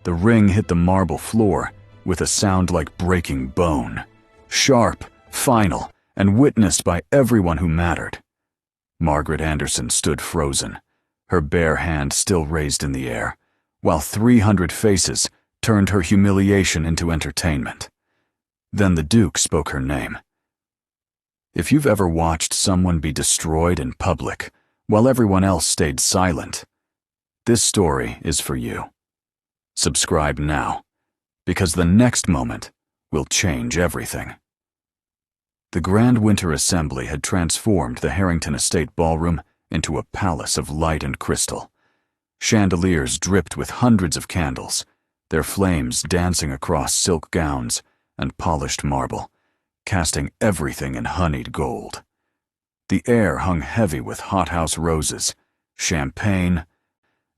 The ring hit the marble floor with a sound like breaking bone. Sharp, final, and witnessed by everyone who mattered. Margaret Anderson stood frozen, her bare hand still raised in the air, while 300 faces turned her humiliation into entertainment. Then the Duke spoke her name. If you've ever watched someone be destroyed in public while everyone else stayed silent, this story is for you. Subscribe now, because the next moment will change everything. The Grand Winter Assembly had transformed the Harrington Estate ballroom into a palace of light and crystal. Chandeliers dripped with hundreds of candles, their flames dancing across silk gowns and polished marble, casting everything in honeyed gold. The air hung heavy with hothouse roses, champagne,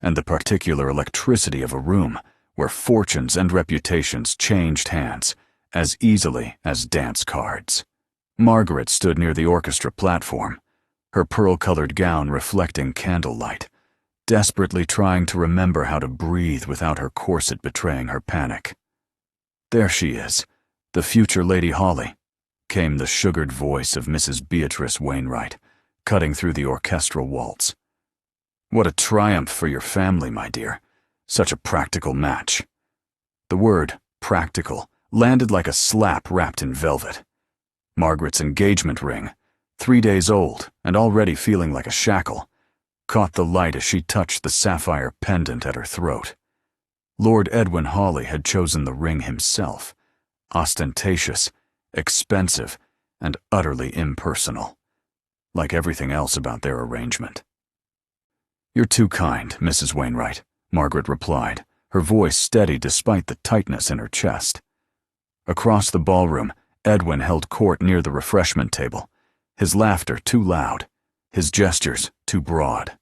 and the particular electricity of a room where fortunes and reputations changed hands as easily as dance cards. Margaret stood near the orchestra platform, her pearl-colored gown reflecting candlelight, desperately trying to remember how to breathe without her corset betraying her panic. "There she is, the future Lady Hawley," came the sugared voice of Mrs. Beatrice Wainwright, cutting through the orchestral waltz. "What a triumph for your family, my dear. Such a practical match." The word practical landed like a slap wrapped in velvet. Margaret's engagement ring, 3 days old and already feeling like a shackle, caught the light as she touched the sapphire pendant at her throat. Lord Edwin Hawley had chosen the ring himself, ostentatious, expensive, and utterly impersonal, like everything else about their arrangement. "You're too kind, Mrs. Wainwright," Margaret replied, her voice steady despite the tightness in her chest. Across the ballroom, Edwin held court near the refreshment table, his laughter too loud, his gestures too broad.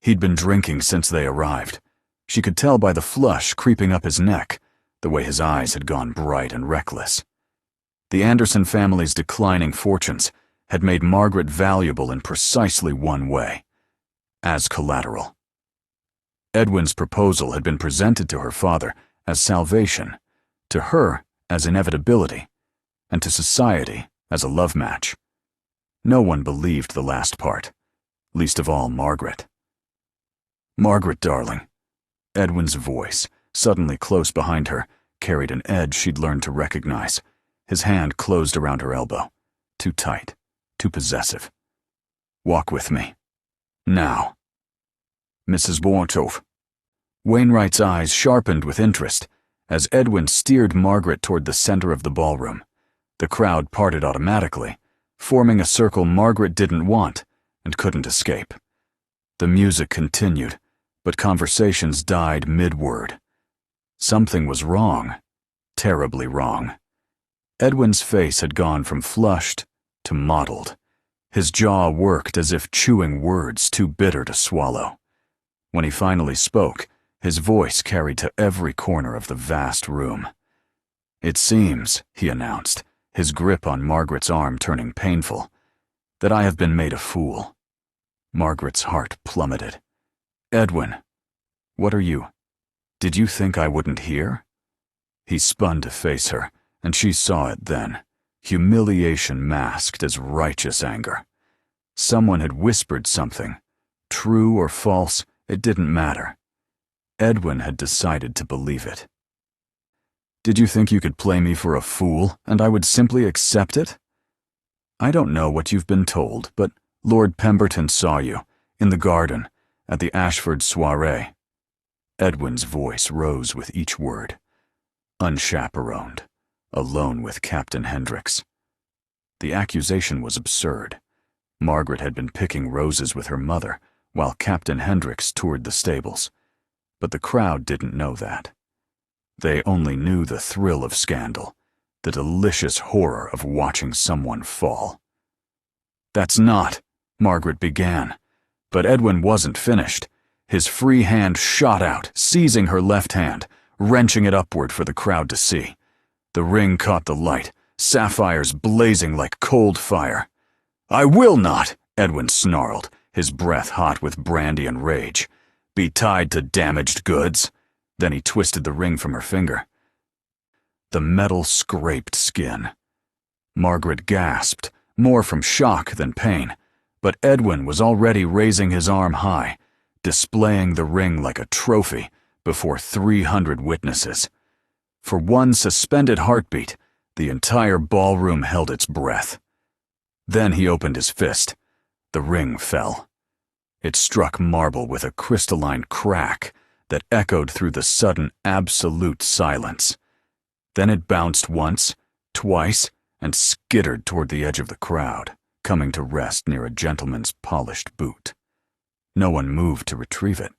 He'd been drinking since they arrived. She could tell by the flush creeping up his neck, the way his eyes had gone bright and reckless. The Anderson family's declining fortunes had made Margaret valuable in precisely one way: as collateral. Edwin's proposal had been presented to her father as salvation, to her as inevitability, and to society as a love match. No one believed the last part, least of all Margaret. "Margaret, darling," Edwin's voice, suddenly close behind her, carried an edge she'd learned to recognize. His hand closed around her elbow, too tight, too possessive. "Walk with me. Now." "Mrs. Borchove." Wainwright's eyes sharpened with interest as Edwin steered Margaret toward the center of the ballroom. The crowd parted automatically, forming a circle Margaret didn't want and couldn't escape. The music continued, but conversations died mid-word. Something was wrong, terribly wrong. Edwin's face had gone from flushed to mottled. His jaw worked as if chewing words too bitter to swallow. When he finally spoke, his voice carried to every corner of the vast room. "It seems," he announced, his grip on Margaret's arm turning painful, "that I have been made a fool." Margaret's heart plummeted. "Edwin, what are you? Did you think I wouldn't hear?" He spun to face her, and she saw it then, humiliation masked as righteous anger. Someone had whispered something. True or false, it didn't matter. Edwin had decided to believe it. "Did you think you could play me for a fool, and I would simply accept it? I don't know what you've been told, but Lord Pemberton saw you, in the garden, at the Ashford soiree." Edwin's voice rose with each word. "Unchaperoned, alone with Captain Hendricks." The accusation was absurd. Margaret had been picking roses with her mother, while Captain Hendricks toured the stables. But the crowd didn't know that. They only knew the thrill of scandal, the delicious horror of watching someone fall. "That's not," Margaret began, but Edwin wasn't finished. His free hand shot out, seizing her left hand, wrenching it upward for the crowd to see. The ring caught the light, sapphires blazing like cold fire. "I will not," Edwin snarled, his breath hot with brandy and rage. "Be tied to damaged goods. Then he twisted the ring from her finger. The metal scraped skin. Margaret gasped, more from shock than pain, but Edwin was already raising his arm high, displaying the ring like a trophy before 300 witnesses. For one suspended heartbeat, the entire ballroom held its breath. Then he opened his fist. The ring fell. It struck marble with a crystalline crack that echoed through the sudden absolute silence. Then it bounced once, twice, and skittered toward the edge of the crowd, coming to rest near a gentleman's polished boot. No one moved to retrieve it.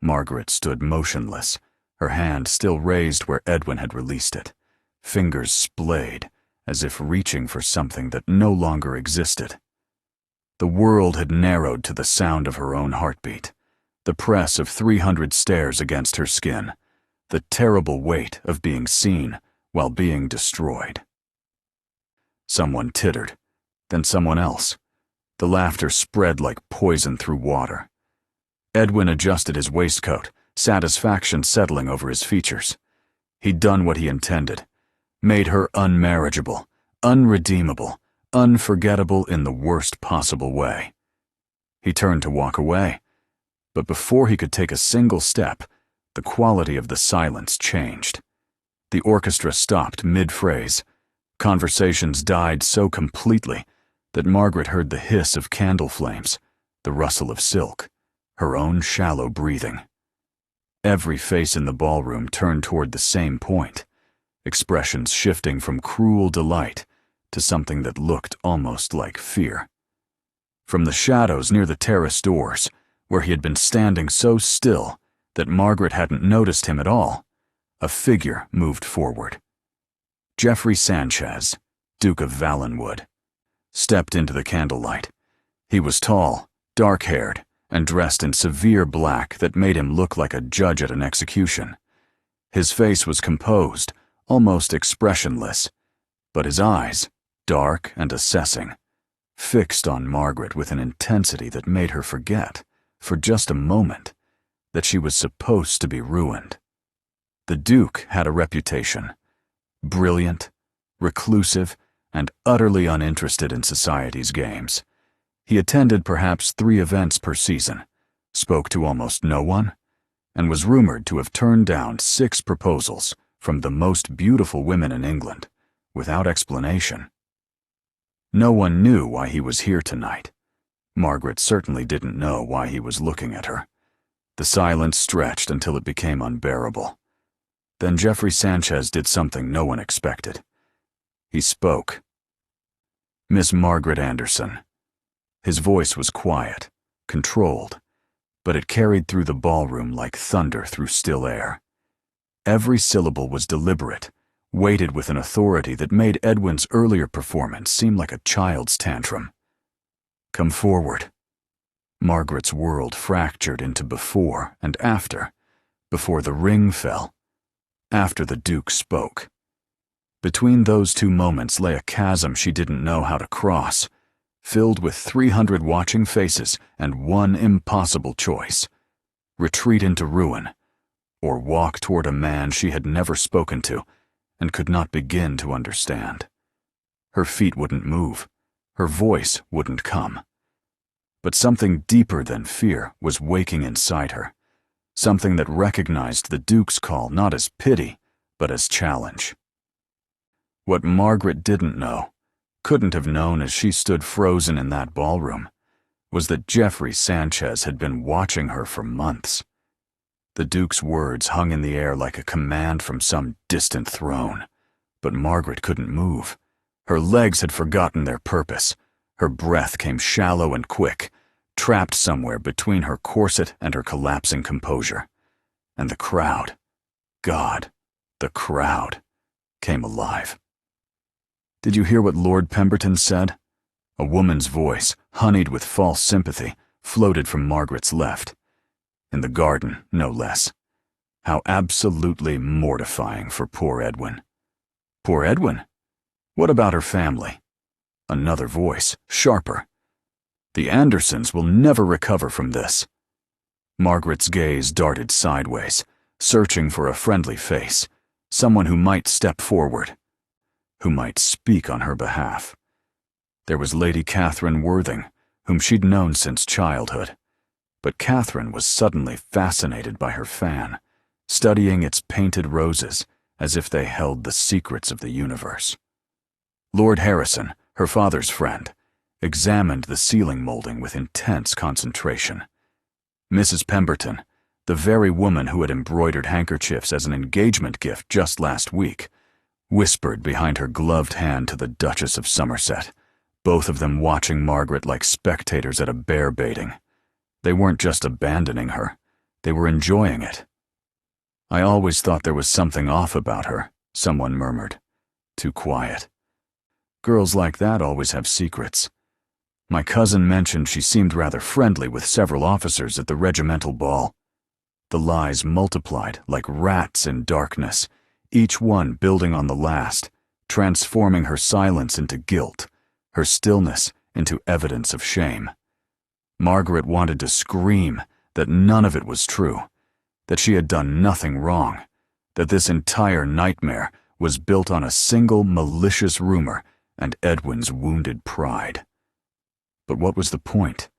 Margaret stood motionless, her hand still raised where Edwin had released it, fingers splayed, as if reaching for something that no longer existed. The world had narrowed to the sound of her own heartbeat, the press of 300 stares against her skin, the terrible weight of being seen while being destroyed. Someone tittered, then someone else. The laughter spread like poison through water. Edwin adjusted his waistcoat, satisfaction settling over his features. He'd done what he intended, made her unmarriageable, unredeemable, unforgettable in the worst possible way. He turned to walk away, but before he could take a single step, the quality of the silence changed. The orchestra stopped mid-phrase. Conversations died so completely that Margaret heard the hiss of candle flames, the rustle of silk, her own shallow breathing. Every face in the ballroom turned toward the same point, expressions shifting from cruel delight to something that looked almost like fear. From the shadows near the terrace doors, where he had been standing so still that Margaret hadn't noticed him at all, a figure moved forward. Geoffrey Sanchez, Duke of Valenwood, stepped into the candlelight. He was tall, dark-haired, and dressed in severe black that made him look like a judge at an execution. His face was composed, almost expressionless, but his eyes, dark and assessing, fixed on Margaret with an intensity that made her forget, for just a moment, that she was supposed to be ruined. The Duke had a reputation: brilliant, reclusive, and utterly uninterested in society's games. He attended perhaps 3 events per season, spoke to almost no one, and was rumored to have turned down 6 proposals from the most beautiful women in England, without explanation. No one knew why he was here tonight. Margaret certainly didn't know why he was looking at her. The silence stretched until it became unbearable. Then Geoffrey Sanchez did something no one expected. He spoke. "Miss Margaret Anderson." His voice was quiet, controlled, but it carried through the ballroom like thunder through still air. Every syllable was deliberate, weighted with an authority that made Edwin's earlier performance seem like a child's tantrum. "Come forward." Margaret's world fractured into before and after, before the ring fell, after the Duke spoke. Between those 2 moments lay a chasm she didn't know how to cross, filled with 300 watching faces and one impossible choice: retreat into ruin, or walk toward a man she had never spoken to and could not begin to understand. Her feet wouldn't move, her voice wouldn't come. But something deeper than fear was waking inside her, something that recognized the Duke's call not as pity, but as challenge. What Margaret didn't know, couldn't have known as she stood frozen in that ballroom, was that Geoffrey Sanchez had been watching her for months. The Duke's words hung in the air like a command from some distant throne, but Margaret couldn't move. Her legs had forgotten their purpose. Her breath came shallow and quick, trapped somewhere between her corset and her collapsing composure. And the crowd, God, the crowd, came alive. "Did you hear what Lord Pemberton said?" A woman's voice, honeyed with false sympathy, floated from Margaret's left. In the garden, no less. How absolutely mortifying for poor Edwin. Poor Edwin? What about her family? Another voice, sharper. "The Andersons will never recover from this." Margaret's gaze darted sideways, searching for a friendly face, someone who might step forward, who might speak on her behalf. There was Lady Catherine Worthing, whom she'd known since childhood. But Catherine was suddenly fascinated by her fan, studying its painted roses as if they held the secrets of the universe. Lord Harrison, her father's friend, examined the ceiling molding with intense concentration. Mrs. Pemberton, the very woman who had embroidered handkerchiefs as an engagement gift just last week, whispered behind her gloved hand to the Duchess of Somerset, both of them watching Margaret like spectators at a bear baiting. They weren't just abandoning her, they were enjoying it. "I always thought there was something off about her," someone murmured. "Too quiet. Girls like that always have secrets. My cousin mentioned she seemed rather friendly with several officers at the regimental ball." The lies multiplied like rats in darkness, each one building on the last, transforming her silence into guilt, her stillness into evidence of shame. Margaret wanted to scream that none of it was true, that she had done nothing wrong, that this entire nightmare was built on a single malicious rumor and Edwin's wounded pride. But what was the point?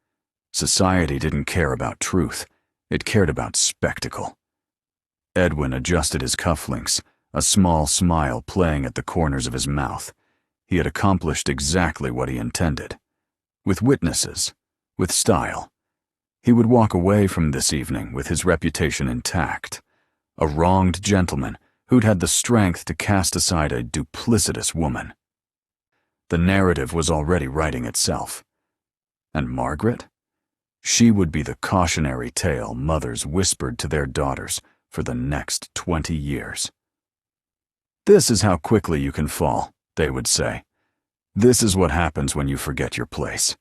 Society didn't care about truth, it cared about spectacle. Edwin adjusted his cufflinks, a small smile playing at the corners of his mouth. He had accomplished exactly what he intended. With witnesses, with style. He would walk away from this evening with his reputation intact, a wronged gentleman who'd had the strength to cast aside a duplicitous woman. The narrative was already writing itself. And Margaret? She would be the cautionary tale mothers whispered to their daughters for the next 20 years. "This is how quickly you can fall," they would say. "This is what happens when you forget your place."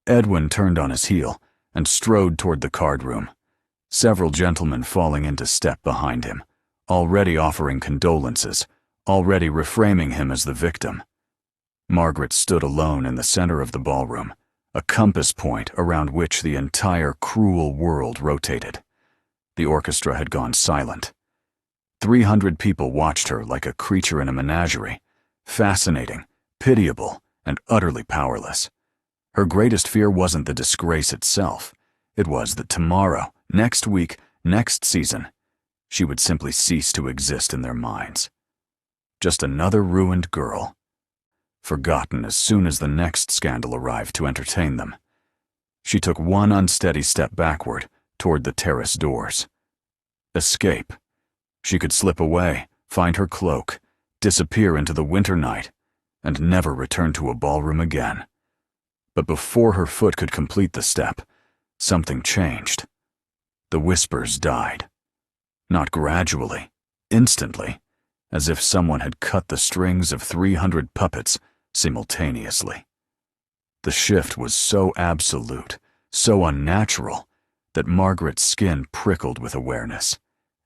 Edwin turned on his heel and strode toward the card room, several gentlemen falling into step behind him, already offering condolences, already reframing him as the victim. Margaret stood alone in the center of the ballroom, a compass point around which the entire cruel world rotated. The orchestra had gone silent. 300 people watched her like a creature in a menagerie, fascinating, pitiable, and utterly powerless. Her greatest fear wasn't the disgrace itself. It was that tomorrow, next week, next season, she would simply cease to exist in their minds. Just another ruined girl, forgotten as soon as the next scandal arrived to entertain them. She took one unsteady step backward toward the terrace doors. Escape. She could slip away, find her cloak, disappear into the winter night, and never return to a ballroom again. But before her foot could complete the step, something changed. The whispers died. Not gradually, instantly, as if someone had cut the strings of 300 puppets simultaneously. The shift was so absolute, so unnatural, that Margaret's skin prickled with awareness.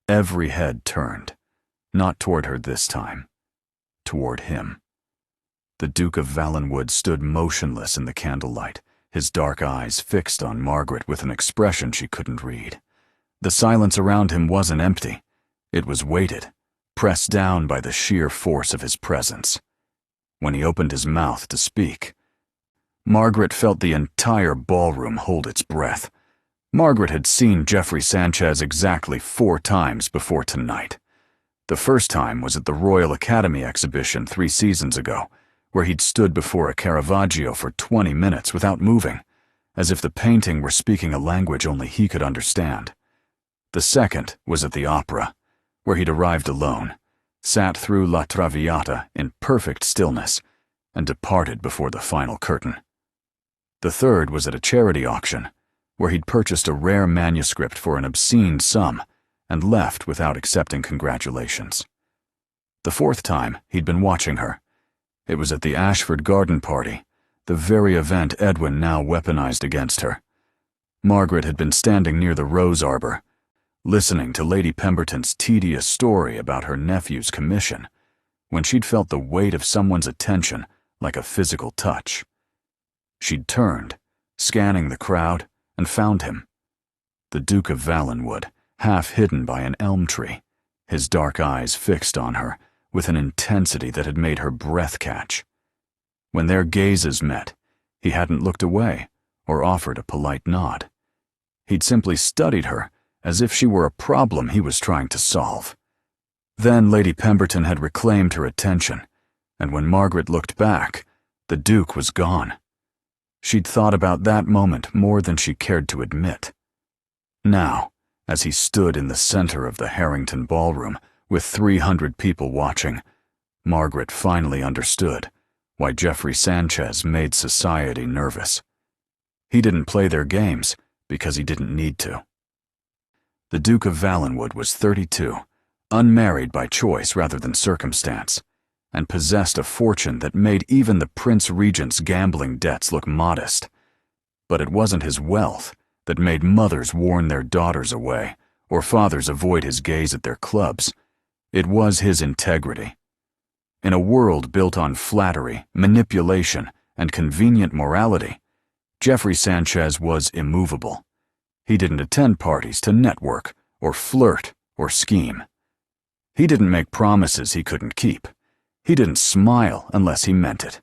Every head turned, not toward her this time, toward him. The Duke of Valenwood stood motionless in the candlelight, his dark eyes fixed on Margaret with an expression she couldn't read. The silence around him wasn't empty. It was weighted, pressed down by the sheer force of his presence. When he opened his mouth to speak, Margaret felt the entire ballroom hold its breath. Margaret had seen Geoffrey Sanchez exactly 4 times before tonight. The first time was at the Royal Academy exhibition 3 seasons ago, where he'd stood before a Caravaggio for 20 minutes without moving, as if the painting were speaking a language only he could understand. The second was at the opera, where he'd arrived alone, sat through La Traviata in perfect stillness, and departed before the final curtain. The third was at a charity auction, where he'd purchased a rare manuscript for an obscene sum and left without accepting congratulations. The fourth time, he'd been watching her. It was at the Ashford garden party, the very event Edwin now weaponized against her. Margaret had been standing near the rose arbor, listening to Lady Pemberton's tedious story about her nephew's commission, when she'd felt the weight of someone's attention like a physical touch. She'd turned, scanning the crowd, and found him. The Duke of Valenwood, half hidden by an elm tree, his dark eyes fixed on her with an intensity that had made her breath catch. When their gazes met, he hadn't looked away or offered a polite nod. He'd simply studied her as if she were a problem he was trying to solve. Then Lady Pemberton had reclaimed her attention, and when Margaret looked back, the Duke was gone. She'd thought about that moment more than she cared to admit. Now, as he stood in the center of the Harrington ballroom with 300 people watching, Margaret finally understood why Geoffrey Sanchez made society nervous. He didn't play their games because he didn't need to. The Duke of Valenwood was 32, unmarried by choice rather than circumstance, and possessed a fortune that made even the Prince Regent's gambling debts look modest. But it wasn't his wealth that made mothers warn their daughters away or fathers avoid his gaze at their clubs. It was his integrity. In a world built on flattery, manipulation, and convenient morality, Geoffrey Sanchez was immovable. He didn't attend parties to network or flirt or scheme. He didn't make promises he couldn't keep. He didn't smile unless he meant it.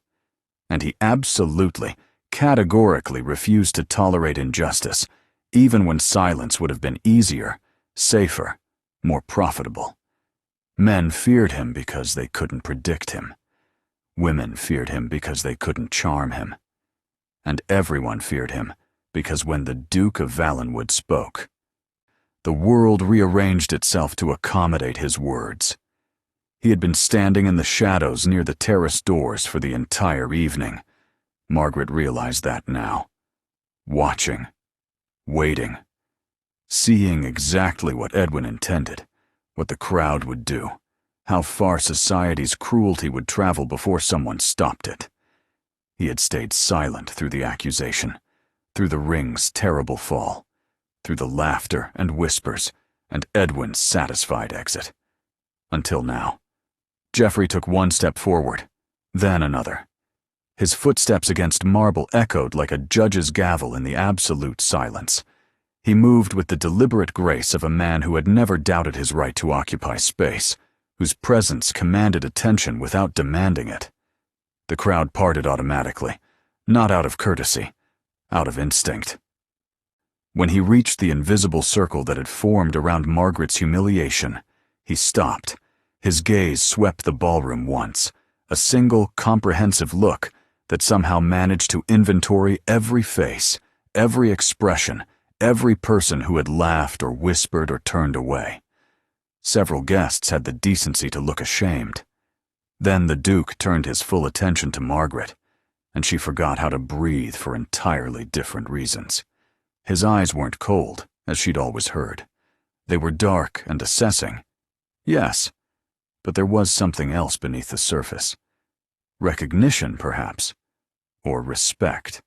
And he absolutely, categorically refused to tolerate injustice, even when silence would have been easier, safer, more profitable. Men feared him because they couldn't predict him. Women feared him because they couldn't charm him. And everyone feared him because when the Duke of Valenwood spoke, the world rearranged itself to accommodate his words. He had been standing in the shadows near the terrace doors for the entire evening. Margaret realized that now. Watching, waiting, seeing exactly what Edwin intended, what the crowd would do, how far society's cruelty would travel before someone stopped it. He had stayed silent through the accusation, through the ring's terrible fall, through the laughter and whispers, and Edwin's satisfied exit. Until now. Geoffrey took one step forward, then another. His footsteps against marble echoed like a judge's gavel in the absolute silence. He moved with the deliberate grace of a man who had never doubted his right to occupy space, whose presence commanded attention without demanding it. The crowd parted automatically, not out of courtesy, out of instinct. When he reached the invisible circle that had formed around Margaret's humiliation, he stopped. His gaze swept the ballroom once, a single, comprehensive look that somehow managed to inventory every face, every expression, every person who had laughed or whispered or turned away. Several guests had the decency to look ashamed. Then the Duke turned his full attention to Margaret, and she forgot how to breathe for entirely different reasons. His eyes weren't cold, as she'd always heard. They were dark and assessing. Yes, but there was something else beneath the surface. Recognition, perhaps, or respect.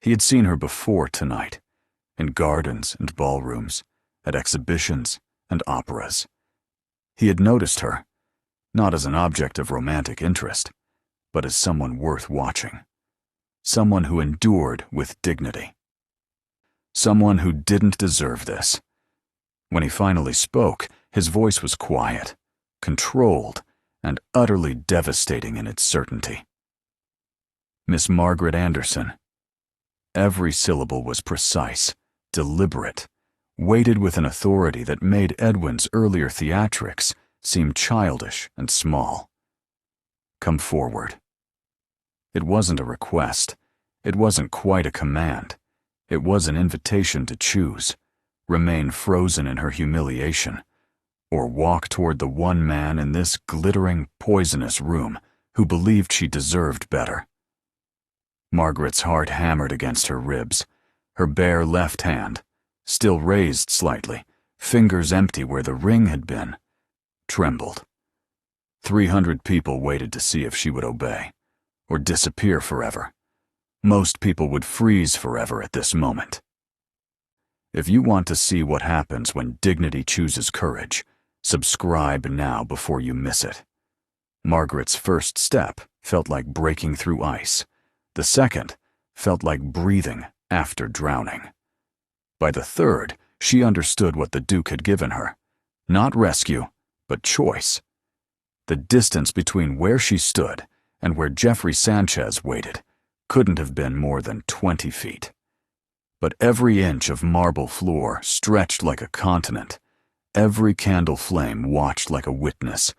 He had seen her before tonight, in gardens and ballrooms, at exhibitions and operas. He had noticed her, not as an object of romantic interest, but as someone worth watching. Someone who endured with dignity. Someone who didn't deserve this. When he finally spoke, his voice was quiet, controlled, and utterly devastating in its certainty. Miss Margaret Anderson. Every syllable was precise, deliberate, weighted with an authority that made Edwin's earlier theatrics seem childish and small. Come forward. It wasn't a request. It wasn't quite a command. It was an invitation to choose, remain frozen in her humiliation, or walk toward the one man in this glittering, poisonous room who believed she deserved better. Margaret's heart hammered against her ribs. Her bare left hand, still raised slightly, fingers empty where the ring had been, trembled. 300 people waited to see if she would obey, or disappear forever. Most people would freeze forever at this moment. If you want to see what happens when dignity chooses courage, subscribe now before you miss it. Margaret's first step felt like breaking through ice. The second felt like breathing after drowning. By the third, she understood what the Duke had given her. Not rescue, but choice. The distance between where she stood and where Geoffrey Sanchez waited couldn't have been more than 20 feet. But every inch of marble floor stretched like a continent. Every candle flame watched like a witness.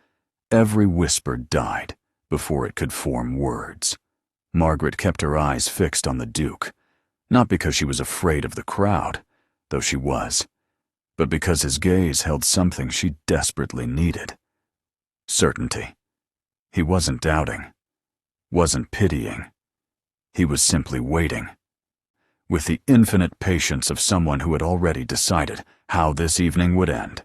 Every whisper died before it could form words. Margaret kept her eyes fixed on the Duke, not because she was afraid of the crowd, though she was, but because his gaze held something she desperately needed. Certainty. He wasn't doubting, wasn't pitying. He was simply waiting, with the infinite patience of someone who had already decided how this evening would end.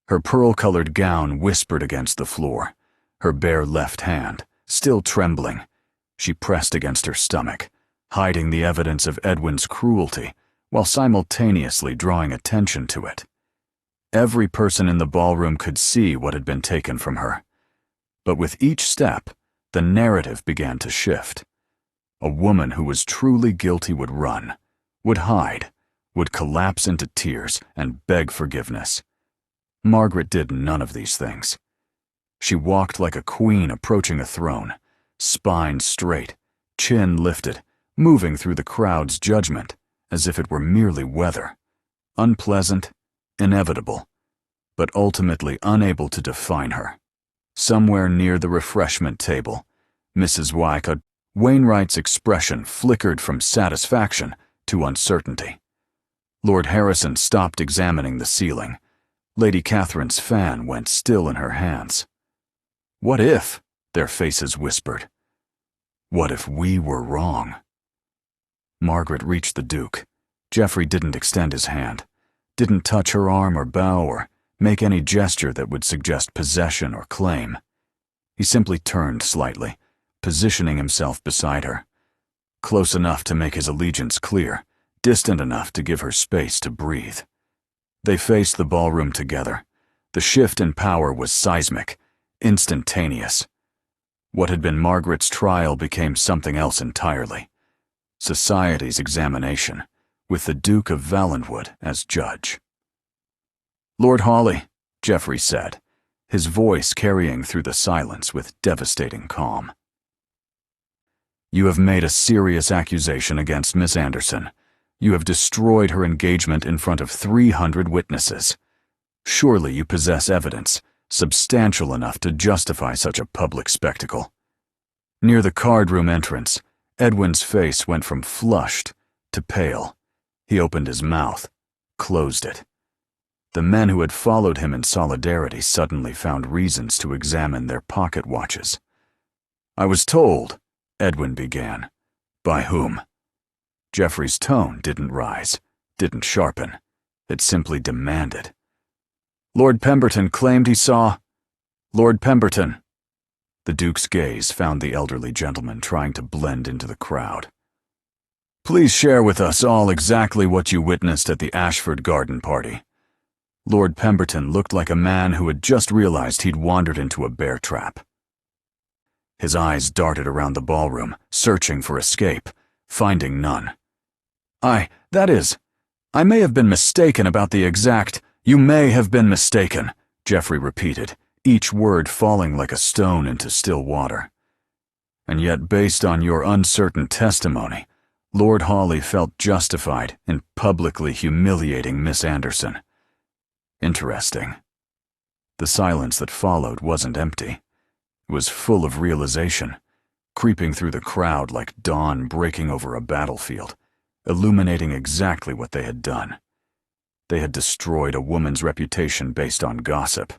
Her pearl-colored gown whispered against the floor, her bare left hand, still trembling. She pressed against her stomach, hiding the evidence of Edwin's cruelty while simultaneously drawing attention to it. Every person in the ballroom could see what had been taken from her. But with each step, the narrative began to shift. A woman who was truly guilty would run, would hide, would collapse into tears and beg forgiveness. Margaret did none of these things. She walked like a queen approaching a throne, spine straight, chin lifted, moving through the crowd's judgment as if it were merely weather, unpleasant, inevitable, but ultimately unable to define her. Somewhere near the refreshment table, Mrs. Wainwright's expression flickered from satisfaction to uncertainty. Lord Harrison stopped examining the ceiling. Lady Catherine's fan went still in her hands. What if, their faces whispered, what if we were wrong? Margaret reached the Duke. Geoffrey didn't extend his hand, didn't touch her arm or bow or make any gesture that would suggest possession or claim. He simply turned slightly, positioning himself beside her, close enough to make his allegiance clear, distant enough to give her space to breathe. They faced the ballroom together. The shift in power was seismic, instantaneous. What had been Margaret's trial became something else entirely. Society's examination, with the Duke of Valenwood as judge. Lord Hawley, Geoffrey said, his voice carrying through the silence with devastating calm. You have made a serious accusation against Miss Anderson. You have destroyed her engagement in front of 300 witnesses. Surely you possess evidence substantial enough to justify such a public spectacle. Near the card-room entrance, Edwin's face went from flushed to pale. He opened his mouth, closed it. The men who had followed him in solidarity suddenly found reasons to examine their pocket watches. I was told, Edwin began. By whom? Geoffrey's tone didn't rise, didn't sharpen. It simply demanded. Lord Pemberton claimed he saw... Lord Pemberton. The Duke's gaze found the elderly gentleman trying to blend into the crowd. Please share with us all exactly what you witnessed at the Ashford garden party. Lord Pemberton looked like a man who had just realized he'd wandered into a bear trap. His eyes darted around the ballroom, searching for escape, finding none. I may have been mistaken about the exact... You may have been mistaken, Geoffrey repeated, each word falling like a stone into still water. And yet, based on your uncertain testimony, Lord Hawley felt justified in publicly humiliating Miss Anderson. Interesting. The silence that followed wasn't empty. It was full of realization, creeping through the crowd like dawn breaking over a battlefield, illuminating exactly what they had done. They had destroyed a woman's reputation based on gossip,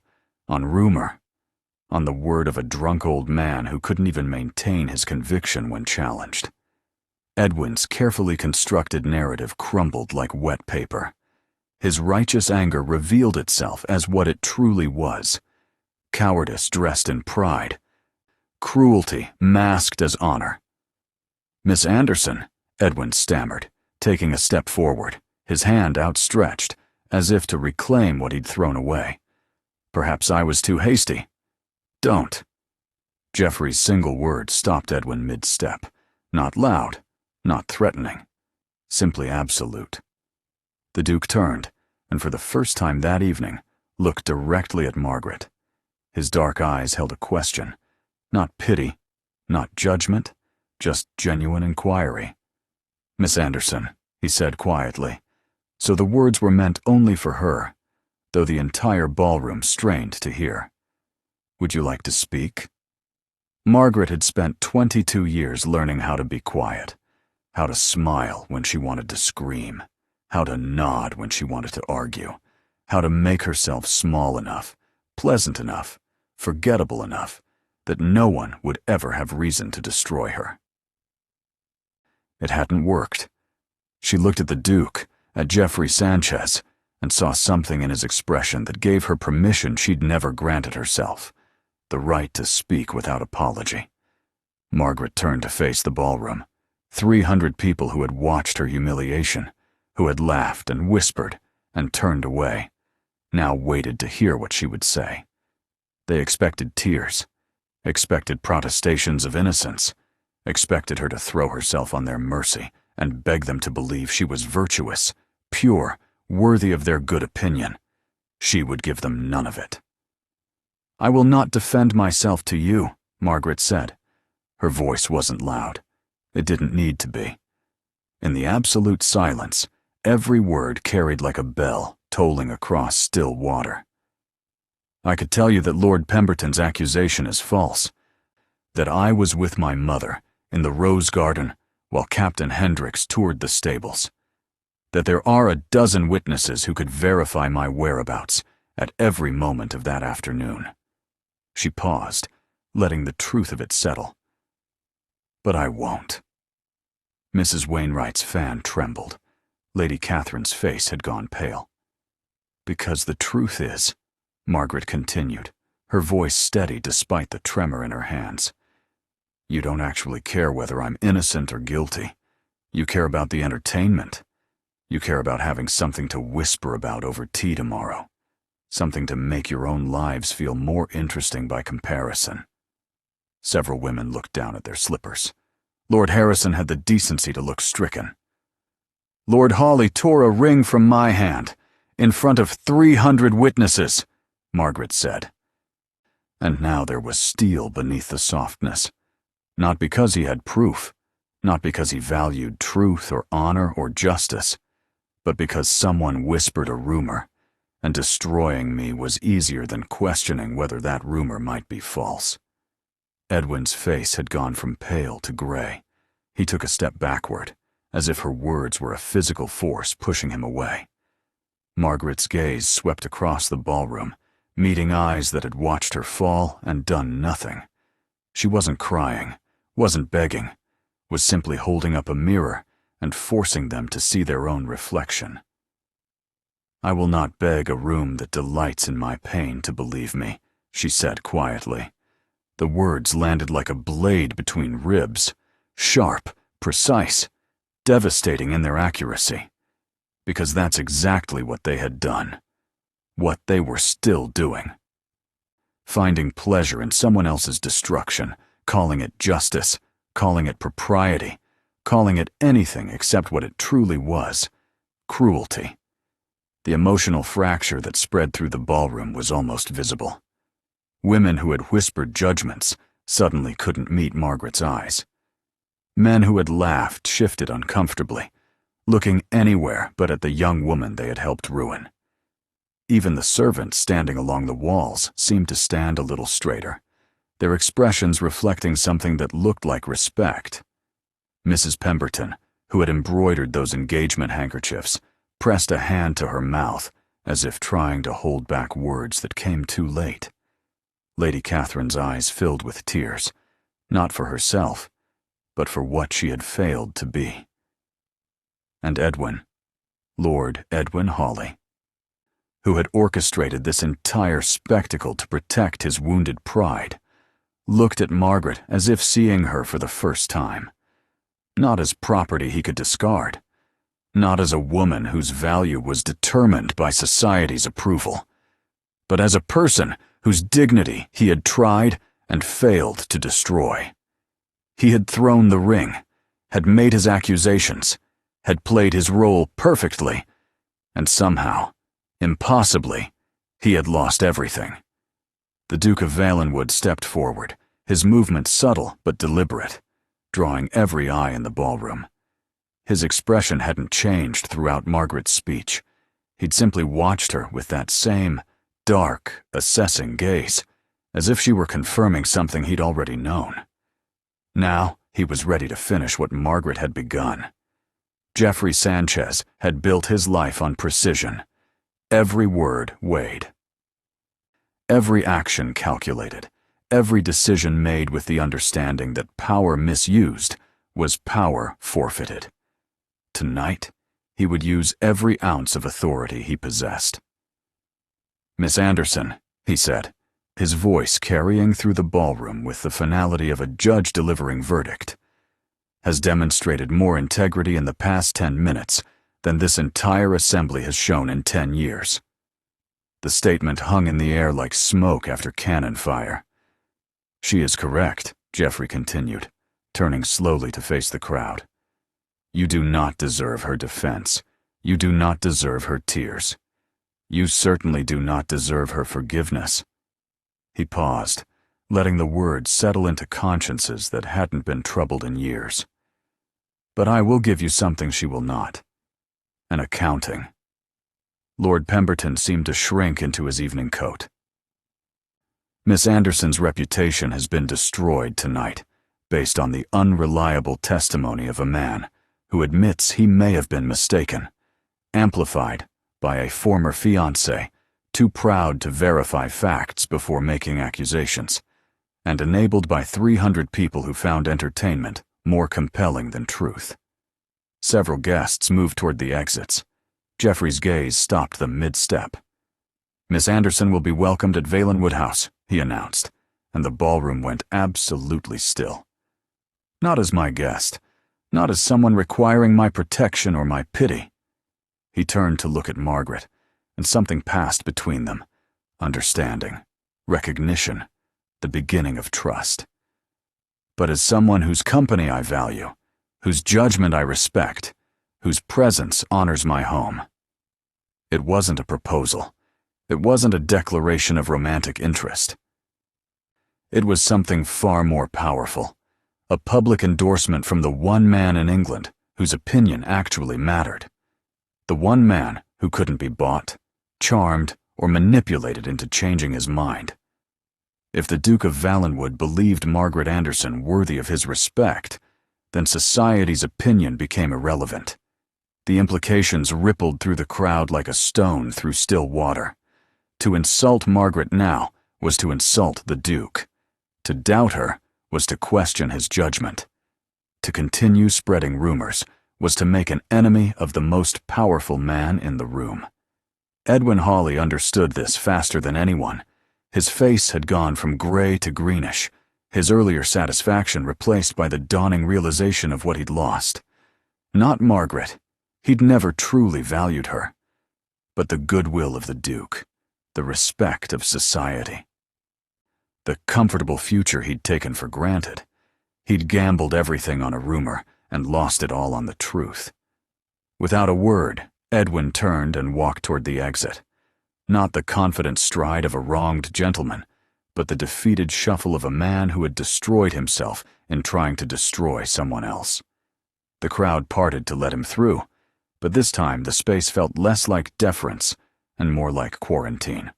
on rumor, on the word of a drunk old man who couldn't even maintain his conviction when challenged. Edwin's carefully constructed narrative crumbled like wet paper. His righteous anger revealed itself as what it truly was: cowardice dressed in pride, cruelty masked as honor. Miss Anderson, Edwin stammered, taking a step forward, his hand outstretched, as if to reclaim what he'd thrown away. Perhaps I was too hasty. Don't. Geoffrey's single word stopped Edwin mid-step, not loud, not threatening, simply absolute. The Duke turned, and for the first time that evening, looked directly at Margaret. His dark eyes held a question. Not pity, not judgment, just genuine inquiry. "Miss Anderson," he said quietly. So the words were meant only for her, though the entire ballroom strained to hear. "Would you like to speak?" Margaret had spent 22 years learning how to be quiet, how to smile when she wanted to scream, how to nod when she wanted to argue, how to make herself small enough, pleasant enough, forgettable enough, that no one would ever have reason to destroy her. It hadn't worked. She looked at the Duke, at Geoffrey Sanchez, and saw something in his expression that gave her permission she'd never granted herself, the right to speak without apology. Margaret turned to face the ballroom, 300 people who had watched her humiliation, who had laughed and whispered and turned away, now waited to hear what she would say. They expected tears, expected protestations of innocence, expected her to throw herself on their mercy and beg them to believe she was virtuous, pure, worthy of their good opinion. She would give them none of it. "I will not defend myself to you," Margaret said. Her voice wasn't loud. It didn't need to be. In the absolute silence, every word carried like a bell tolling across still water. "I could tell you that Lord Pemberton's accusation is false, that I was with my mother in the rose garden while Captain Hendricks toured the stables, that there are a dozen witnesses who could verify my whereabouts at every moment of that afternoon." She paused, letting the truth of it settle. "But I won't." Mrs. Wainwright's fan trembled. Lady Catherine's face had gone pale. "Because the truth is," Margaret continued, her voice steady despite the tremor in her hands, "you don't actually care whether I'm innocent or guilty. You care about the entertainment. You care about having something to whisper about over tea tomorrow, something to make your own lives feel more interesting by comparison." Several women looked down at their slippers. Lord Harrison had the decency to look stricken. "Lord Hawley tore a ring from my hand, in front of 300 witnesses," Margaret said. And now there was steel beneath the softness. Not because he had proof, not because he valued truth or honor or justice, but because someone whispered a rumor, and destroying me was easier than questioning whether that rumor might be false. Edwin's face had gone from pale to gray. He took a step backward, as if her words were a physical force pushing him away. Margaret's gaze swept across the ballroom, meeting eyes that had watched her fall and done nothing. She wasn't crying, wasn't begging, was simply holding up a mirror and forcing them to see their own reflection. "I will not beg a room that delights in my pain to believe me," she said quietly. The words landed like a blade between ribs, sharp, precise, devastating in their accuracy. Because that's exactly what they had done, what they were still doing. Finding pleasure in someone else's destruction, calling it justice, calling it propriety, calling it anything except what it truly was, cruelty. The emotional fracture that spread through the ballroom was almost visible. Women who had whispered judgments suddenly couldn't meet Margaret's eyes. Men who had laughed shifted uncomfortably, looking anywhere but at the young woman they had helped ruin. Even the servants standing along the walls seemed to stand a little straighter, their expressions reflecting something that looked like respect. Mrs. Pemberton, who had embroidered those engagement handkerchiefs, pressed a hand to her mouth as if trying to hold back words that came too late. Lady Catherine's eyes filled with tears, not for herself, but for what she had failed to be. And Edwin, Lord Edwin Hawley, who had orchestrated this entire spectacle to protect his wounded pride, looked at Margaret as if seeing her for the first time. Not as property he could discard, not as a woman whose value was determined by society's approval, but as a person whose dignity he had tried and failed to destroy. He had thrown the ring, had made his accusations, had played his role perfectly, and somehow Impossibly, he had lost everything. The Duke of Valenwood stepped forward, his movement subtle but deliberate, drawing every eye in the ballroom. His expression hadn't changed throughout Margaret's speech. He'd simply watched her with that same dark, assessing gaze, as if she were confirming something he'd already known. Now, he was ready to finish what Margaret had begun. Geoffrey Sanchez had built his life on precision. Every word weighed. Every action calculated. Every decision made with the understanding that power misused was power forfeited. Tonight, he would use every ounce of authority he possessed. "Miss Anderson," he said, his voice carrying through the ballroom with the finality of a judge delivering verdict, "has demonstrated more integrity in the past 10 minutes than this entire assembly has shown in 10 years. The statement hung in the air like smoke after cannon fire. "She is correct," Geoffrey continued, turning slowly to face the crowd. "You do not deserve her defense. You do not deserve her tears. You certainly do not deserve her forgiveness." He paused, letting the words settle into consciences that hadn't been troubled in years. "But I will give you something she will not. An accounting." Lord Pemberton seemed to shrink into his evening coat. "Miss Anderson's reputation has been destroyed tonight, based on the unreliable testimony of a man who admits he may have been mistaken, amplified by a former fiancé too proud to verify facts before making accusations, and enabled by 300 people who found entertainment more compelling than truth." Several guests moved toward the exits. Geoffrey's gaze stopped them mid-step. "Miss Anderson will be welcomed at Valenwood House," he announced, and the ballroom went absolutely still. "Not as my guest, not as someone requiring my protection or my pity." He turned to look at Margaret, and something passed between them. Understanding, recognition, the beginning of trust. "But as someone whose company I value, whose judgment I respect, whose presence honors my home." It wasn't a proposal. It wasn't a declaration of romantic interest. It was something far more powerful. A public endorsement from the one man in England whose opinion actually mattered. The one man who couldn't be bought, charmed, or manipulated into changing his mind. If the Duke of Valenwood believed Margaret Anderson worthy of his respect, then society's opinion became irrelevant. The implications rippled through the crowd like a stone through still water. To insult Margaret now was to insult the Duke. To doubt her was to question his judgment. To continue spreading rumors was to make an enemy of the most powerful man in the room. Edwin Hawley understood this faster than anyone. His face had gone from gray to greenish, his earlier satisfaction replaced by the dawning realization of what he'd lost. Not Margaret. He'd never truly valued her. But the goodwill of the Duke, the respect of society. The comfortable future he'd taken for granted. He'd gambled everything on a rumor and lost it all on the truth. Without a word, Edwin turned and walked toward the exit. Not the confident stride of a wronged gentleman, but the defeated shuffle of a man who had destroyed himself in trying to destroy someone else. The crowd parted to let him through, but this time the space felt less like deference and more like quarantine.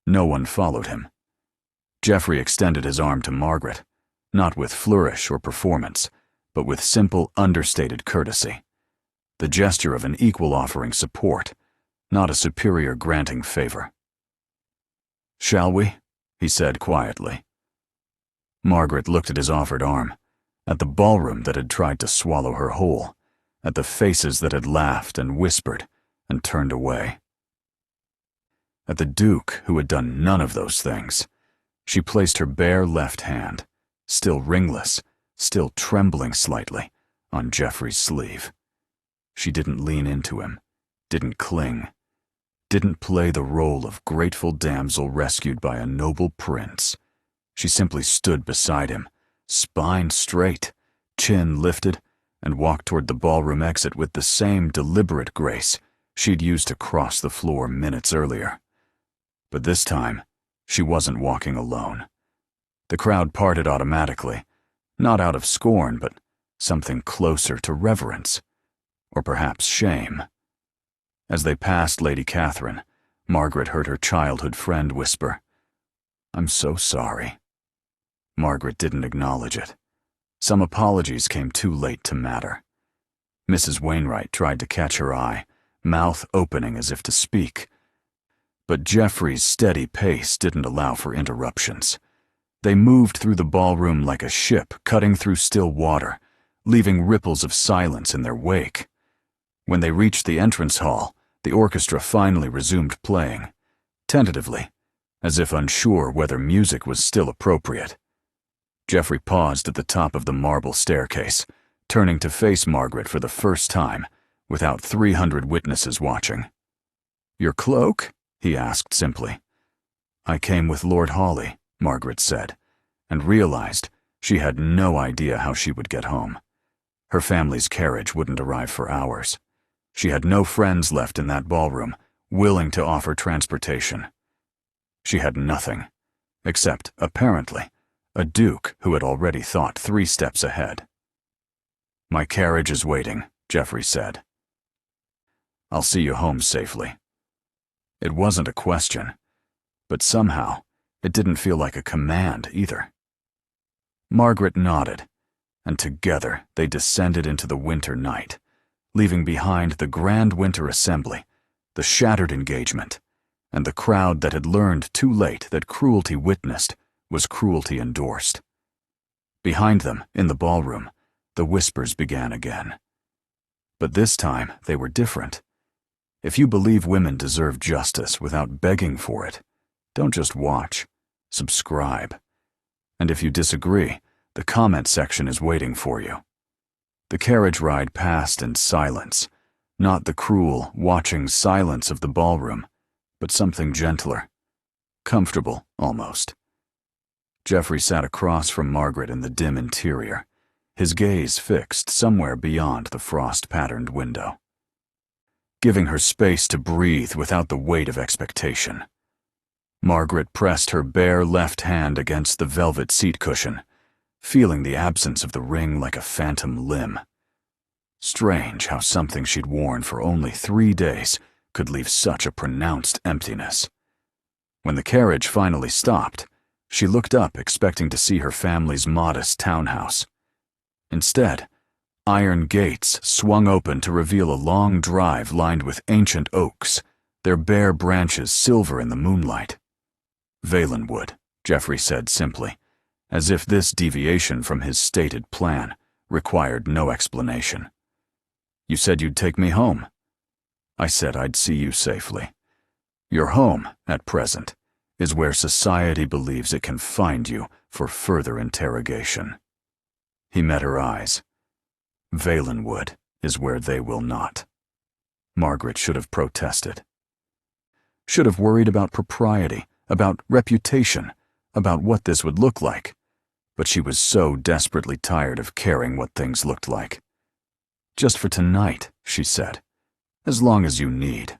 No one followed him. Geoffrey extended his arm to Margaret, not with flourish or performance, but with simple, understated courtesy. The gesture of an equal offering support, not a superior granting favor. "Shall we?" he said quietly. Margaret looked at his offered arm, at the ballroom that had tried to swallow her whole, at the faces that had laughed and whispered and turned away. At the Duke, who had done none of those things. She placed her bare left hand, still ringless, still trembling slightly, on Geoffrey's sleeve. She didn't lean into him, didn't cling, didn't play the role of grateful damsel rescued by a noble prince. She simply stood beside him, spine straight, chin lifted, and walked toward the ballroom exit with the same deliberate grace she'd used to cross the floor minutes earlier. But this time, she wasn't walking alone. The crowd parted automatically, not out of scorn, but something closer to reverence, or perhaps shame. As they passed Lady Catherine, Margaret heard her childhood friend whisper, "I'm so sorry." Margaret didn't acknowledge it. Some apologies came too late to matter. Mrs. Wainwright tried to catch her eye, mouth opening as if to speak. But Geoffrey's steady pace didn't allow for interruptions. They moved through the ballroom like a ship cutting through still water, leaving ripples of silence in their wake. When they reached the entrance hall, the orchestra finally resumed playing, tentatively, as if unsure whether music was still appropriate. Geoffrey paused at the top of the marble staircase, turning to face Margaret for the first time, without 300 witnesses watching. "Your cloak?" he asked simply. "I came with Lord Hawley," Margaret said, and realized she had no idea how she would get home. Her family's carriage wouldn't arrive for hours. She had no friends left in that ballroom, willing to offer transportation. She had nothing, except, apparently, a duke who had already thought 3 steps ahead. "My carriage is waiting," Geoffrey said. "I'll see you home safely." It wasn't a question, but somehow it didn't feel like a command either. Margaret nodded, and together they descended into the winter night, leaving behind the grand winter assembly, the shattered engagement, and the crowd that had learned too late that cruelty witnessed was cruelty endorsed. Behind them, in the ballroom, the whispers began again. But this time they were different. If you believe women deserve justice without begging for it, don't just watch, subscribe. And if you disagree, the comment section is waiting for you. The carriage ride passed in silence, not the cruel, watching silence of the ballroom, but something gentler, comfortable almost. Geoffrey sat across from Margaret in the dim interior, his gaze fixed somewhere beyond the frost-patterned window, giving her space to breathe without the weight of expectation. Margaret pressed her bare left hand against the velvet seat cushion, feeling the absence of the ring like a phantom limb. Strange how something she'd worn for only 3 days could leave such a pronounced emptiness. When the carriage finally stopped, she looked up expecting to see her family's modest townhouse. Instead, iron gates swung open to reveal a long drive lined with ancient oaks, their bare branches silver in the moonlight. "Valenwood," Geoffrey said simply, as if this deviation from his stated plan required no explanation. "You said you'd take me home." "I said I'd see you safely. Your home, at present, is where society believes it can find you for further interrogation." He met her eyes. "Valenwood is where they will not." Margaret should have protested. Should have worried about propriety, about reputation, about what this would look like. But she was so desperately tired of caring what things looked like. "Just for tonight," she said. "As long as you need."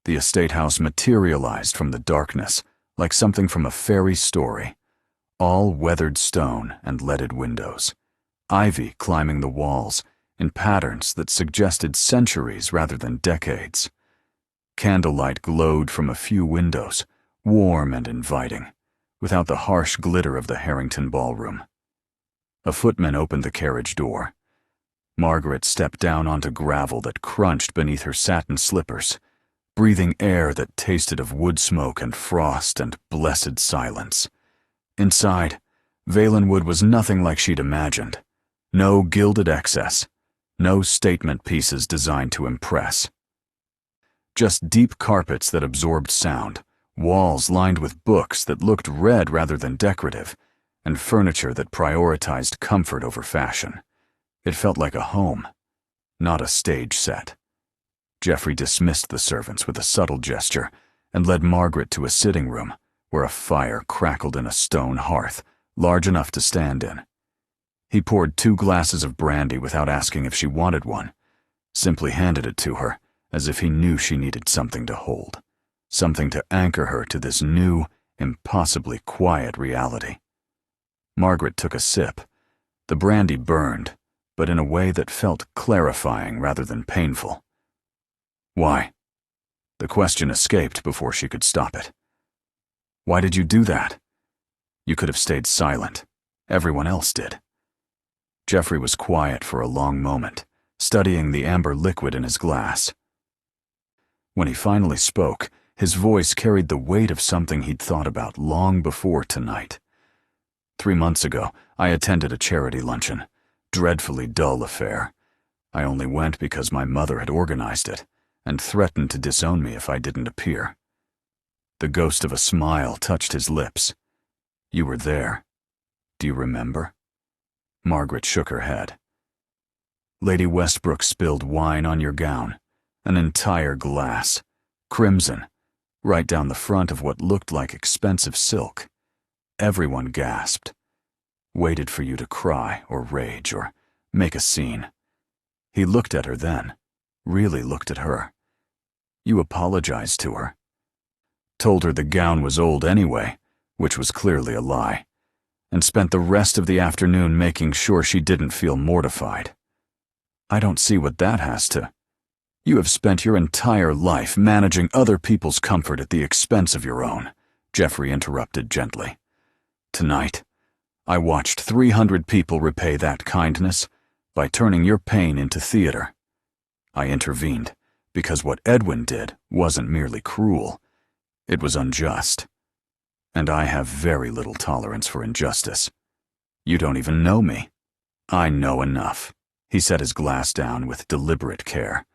The estate house materialized from the darkness like something from a fairy story, all weathered stone and leaded windows, ivy climbing the walls in patterns that suggested centuries rather than decades. Candlelight glowed from a few windows, warm and inviting, without the harsh glitter of the Harrington ballroom. A footman opened the carriage door. Margaret stepped down onto gravel that crunched beneath her satin slippers, breathing air that tasted of wood smoke and frost and blessed silence. Inside, Valenwood was nothing like she'd imagined. No gilded excess, no statement pieces designed to impress. Just deep carpets that absorbed sound, walls lined with books that looked read rather than decorative, and furniture that prioritized comfort over fashion. It felt like a home, not a stage set. Geoffrey dismissed the servants with a subtle gesture and led Margaret to a sitting room where a fire crackled in a stone hearth, large enough to stand in. He poured 2 glasses of brandy without asking if she wanted one, simply handed it to her as if he knew she needed something to hold, something to anchor her to this new, impossibly quiet reality. Margaret took a sip. The brandy burned, but in a way that felt clarifying rather than painful. Why? The question escaped before she could stop it. Why did you do that? You could have stayed silent. Everyone else did. Jeffrey was quiet for a long moment, studying the amber liquid in his glass. When he finally spoke, his voice carried the weight of something he'd thought about long before tonight. 3 months ago, I attended a charity luncheon. Dreadfully dull affair. I only went because my mother had organized it, and threatened to disown me if I didn't appear. The ghost of a smile touched his lips. You were there. Do you remember? Margaret shook her head. Lady Westbrook spilled wine on your gown, an entire glass, crimson, right down the front of what looked like expensive silk. Everyone gasped, waited for you to cry or rage or make a scene. He looked at her then, really looked at her. You apologized to her. Told her the gown was old anyway, which was clearly a lie, and spent the rest of the afternoon making sure she didn't feel mortified. I don't see what that has to. You have spent your entire life managing other people's comfort at the expense of your own, Jeffrey interrupted gently. Tonight, I watched 300 people repay that kindness by turning your pain into theater. I intervened because what Edwin did wasn't merely cruel, it was unjust. And I have very little tolerance for injustice. You don't even know me. I know enough. He set his glass down with deliberate care.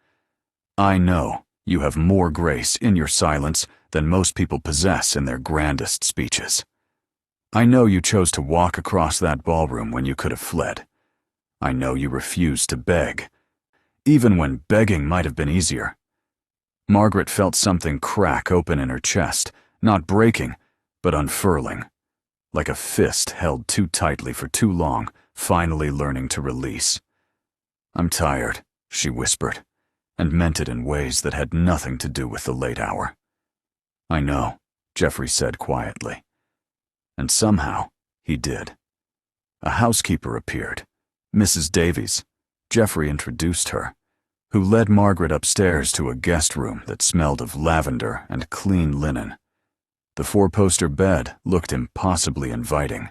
I know you have more grace in your silence than most people possess in their grandest speeches. I know you chose to walk across that ballroom when you could have fled. I know you refused to beg, even when begging might have been easier. Margaret felt something crack open in her chest, not breaking, but unfurling, like a fist held too tightly for too long, finally learning to release. I'm tired, she whispered, and meant it in ways that had nothing to do with the late hour. I know, Jeffrey said quietly. And somehow, he did. A housekeeper appeared, Mrs. Davies. Jeffrey introduced her, who led Margaret upstairs to a guest room that smelled of lavender and clean linen. The four-poster bed looked impossibly inviting,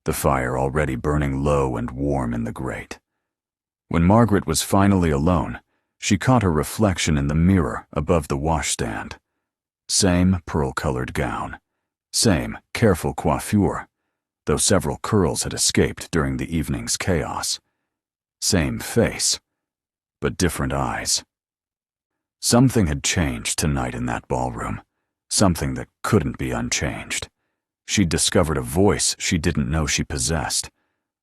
the fire already burning low and warm in the grate. When Margaret was finally alone, she caught her reflection in the mirror above the washstand. Same pearl-colored gown, same careful coiffure, though several curls had escaped during the evening's chaos. Same face, but different eyes. Something had changed tonight in that ballroom, something that couldn't be unchanged. She'd discovered a voice she didn't know she possessed,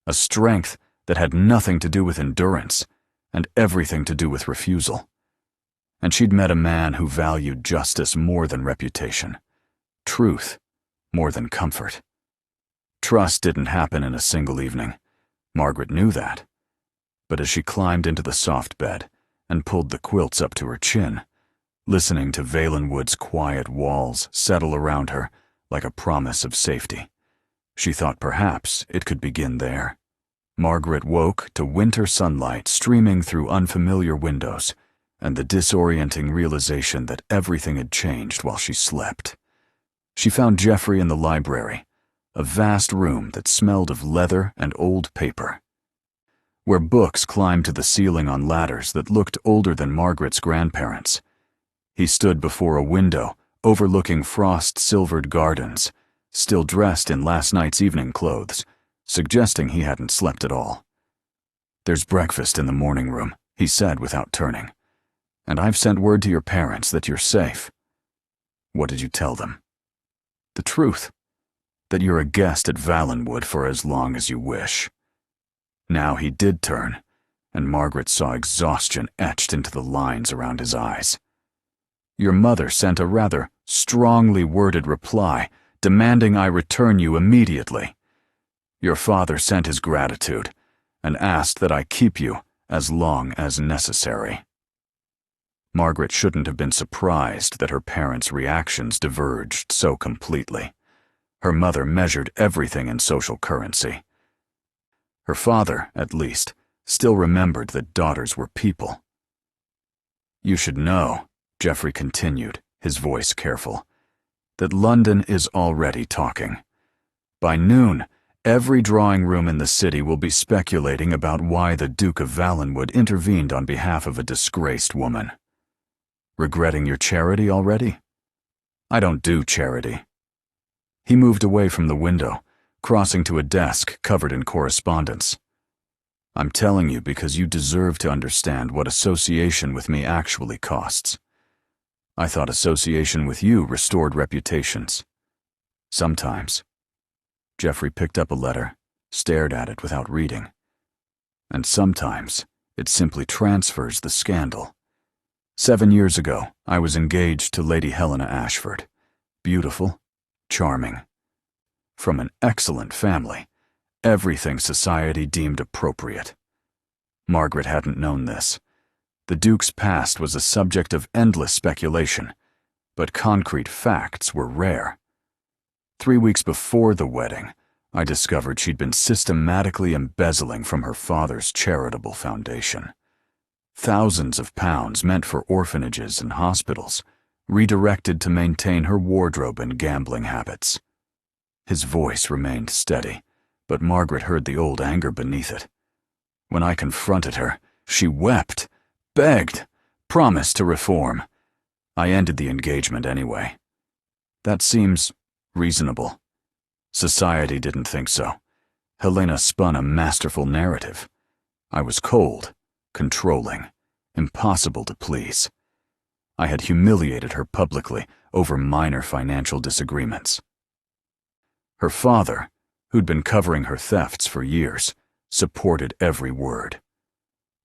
a strength that had nothing to do with endurance and everything to do with refusal. And she'd met a man who valued justice more than reputation, truth more than comfort. Trust didn't happen in a single evening. Margaret knew that. But as she climbed into the soft bed and pulled the quilts up to her chin, listening to Valenwood's quiet walls settle around her like a promise of safety, she thought perhaps it could begin there. Margaret woke to winter sunlight streaming through unfamiliar windows and the disorienting realization that everything had changed while she slept. She found Jeffrey in the library, a vast room that smelled of leather and old paper, where books climbed to the ceiling on ladders that looked older than Margaret's grandparents. He stood before a window overlooking frost-silvered gardens, still dressed in last night's evening clothes, suggesting he hadn't slept at all. There's breakfast in the morning room, he said without turning. And I've sent word to your parents that you're safe. What did you tell them? The truth. That you're a guest at Valenwood for as long as you wish. Now he did turn, and Margaret saw exhaustion etched into the lines around his eyes. Your mother sent a rather strongly worded reply, demanding I return you immediately. Your father sent his gratitude, and asked that I keep you as long as necessary. Margaret shouldn't have been surprised that her parents' reactions diverged so completely. Her mother measured everything in social currency. Her father, at least, still remembered that daughters were people. "You should know," Geoffrey continued, his voice careful, "that London is already talking. By noon, every drawing room in the city will be speculating about why the Duke of Valenwood intervened on behalf of a disgraced woman. Regretting your charity already? I don't do charity." He moved away from the window, crossing to a desk covered in correspondence. "I'm telling you because you deserve to understand what association with me actually costs. I thought association with you restored reputations. Sometimes." Geoffrey picked up a letter, stared at it without reading. "And sometimes it simply transfers the scandal. 7 years ago, I was engaged to Lady Helena Ashford. Beautiful, charming. From an excellent family, everything society deemed appropriate. Margaret hadn't known this. The Duke's past was a subject of endless speculation, but concrete facts were rare. 3 weeks before the wedding, I discovered she'd been systematically embezzling from her father's charitable foundation. Thousands of pounds meant for orphanages and hospitals, redirected to maintain her wardrobe and gambling habits." His voice remained steady, but Margaret heard the old anger beneath it. "When I confronted her, she wept, begged, promised to reform. I ended the engagement anyway. That seems reasonable. Society didn't think so. Helena spun a masterful narrative. I was cold, controlling, impossible to please. I had humiliated her publicly over minor financial disagreements. Her father, who'd been covering her thefts for years, supported every word."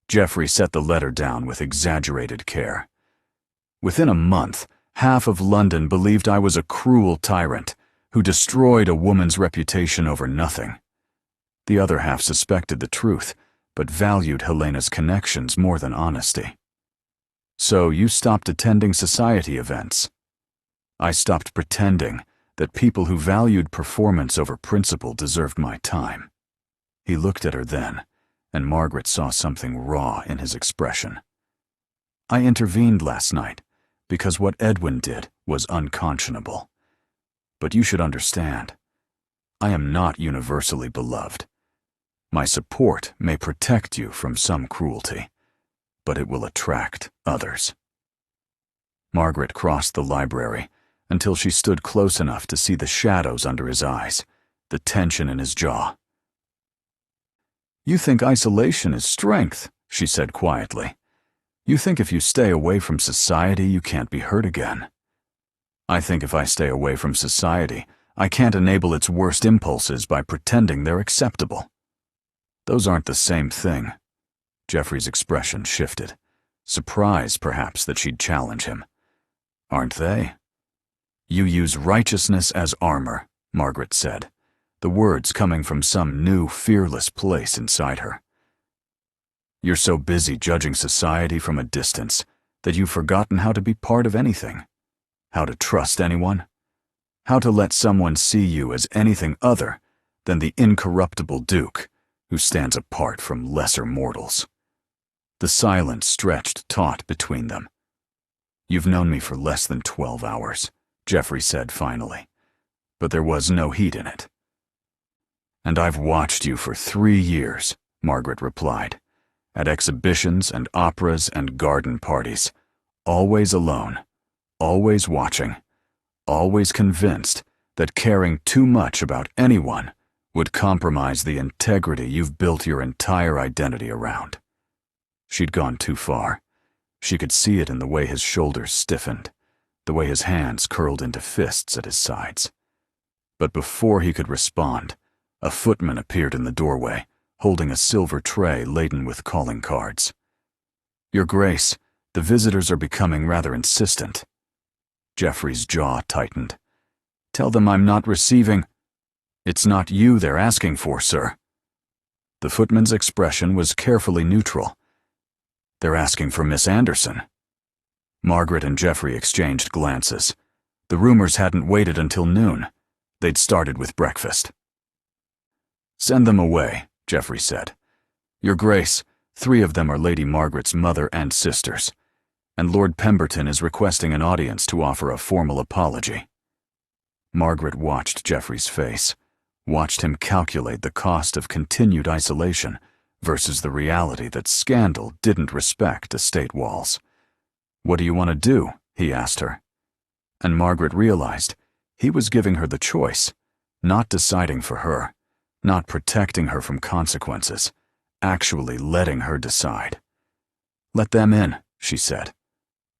Geoffrey set the letter down with exaggerated care. "Within a month, half of London believed I was a cruel tyrant who destroyed a woman's reputation over nothing. The other half suspected the truth, but valued Helena's connections more than honesty. So you stopped attending society events. I stopped pretending that people who valued performance over principle deserved my time." He looked at her then, and Margaret saw something raw in his expression. "I intervened last night because what Edwin did was unconscionable. But you should understand, I am not universally beloved. My support may protect you from some cruelty, but it will attract others." Margaret crossed the library until she stood close enough to see the shadows under his eyes, the tension in his jaw. "You think isolation is strength," she said quietly. "You think if you stay away from society, you can't be hurt again. I think if I stay away from society, I can't enable its worst impulses by pretending they're acceptable. Those aren't the same thing." Geoffrey's expression shifted, surprise perhaps that she'd challenge him. "Aren't they?" "You use righteousness as armor," Margaret said, the words coming from some new, fearless place inside her. "You're so busy judging society from a distance that you've forgotten how to be part of anything, how to trust anyone, how to let someone see you as anything other than the incorruptible Duke who stands apart from lesser mortals." The silence stretched taut between them. "You've known me for less than 12 hours, Geoffrey said finally, but there was no heat in it. "And I've watched you for 3 years, Margaret replied, at exhibitions and operas and garden parties, always alone, always watching, always convinced that caring too much about anyone would compromise the integrity you've built your entire identity around." She'd gone too far. She could see it in the way his shoulders stiffened, the way his hands curled into fists at his sides. But before he could respond, a footman appeared in the doorway, holding a silver tray laden with calling cards. "Your Grace, the visitors are becoming rather insistent." Geoffrey's jaw tightened. "Tell them I'm not receiving—" "It's not you they're asking for, sir." The footman's expression was carefully neutral. "They're asking for Miss Anderson." Margaret and Geoffrey exchanged glances. The rumors hadn't waited until noon. They'd started with breakfast. "Send them away," Geoffrey said. "Your Grace, 3 of them are Lady Margaret's mother and sisters, and Lord Pemberton is requesting an audience to offer a formal apology." Margaret watched Geoffrey's face, watched him calculate the cost of continued isolation versus the reality that scandal didn't respect estate walls. "What do you want to do?" he asked her. And Margaret realized he was giving her the choice, not deciding for her, not protecting her from consequences, actually letting her decide. "Let them in," she said.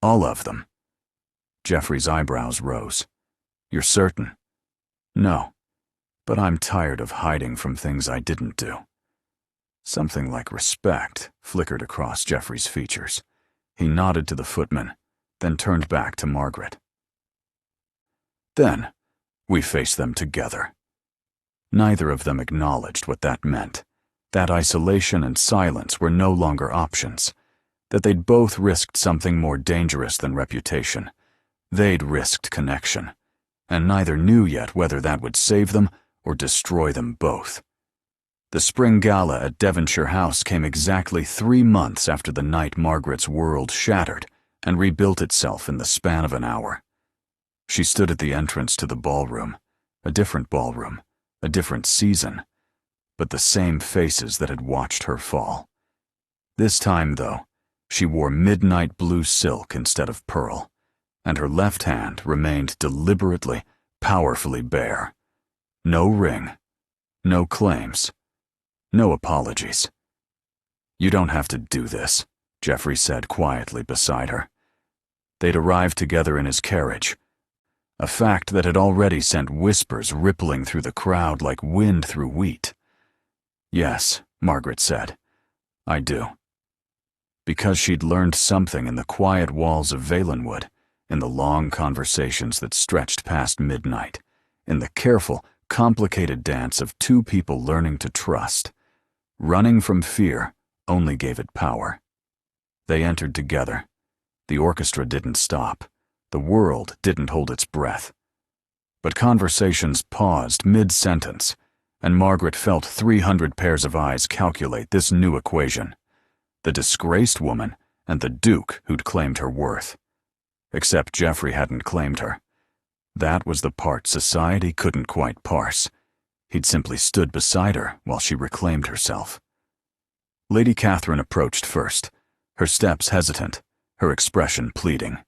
"All of them." Geoffrey's eyebrows rose. "You're certain?" "No, but I'm tired of hiding from things I didn't do." Something like respect flickered across Geoffrey's features. He nodded to the footman, then turned back to Margaret. "Then, we face them together." Neither of them acknowledged what that meant, that isolation and silence were no longer options, that they'd both risked something more dangerous than reputation. They'd risked connection, and neither knew yet whether that would save them or destroy them both. The spring gala at Devonshire House came exactly 3 months after the night Margaret's world shattered and rebuilt itself in the span of an hour. She stood at the entrance to the ballroom, a different season, but the same faces that had watched her fall. This time, though, she wore midnight blue silk instead of pearl, and her left hand remained deliberately, powerfully bare. No ring, no claims, no apologies. "You don't have to do this," Geoffrey said quietly beside her. They'd arrived together in his carriage, a fact that had already sent whispers rippling through the crowd like wind through wheat. "Yes," Margaret said, "I do." Because she'd learned something in the quiet walls of Valenwood, in the long conversations that stretched past midnight, in the careful, complicated dance of 2 people learning to trust. Running from fear only gave it power. They entered together. The orchestra didn't stop. The world didn't hold its breath. But conversations paused mid-sentence, and Margaret felt 300 pairs of eyes calculate this new equation: the disgraced woman and the duke who'd claimed her worth. Except Geoffrey hadn't claimed her. That was the part society couldn't quite parse. He'd simply stood beside her while she reclaimed herself. Lady Catherine approached first, her steps hesitant, her expression pleading.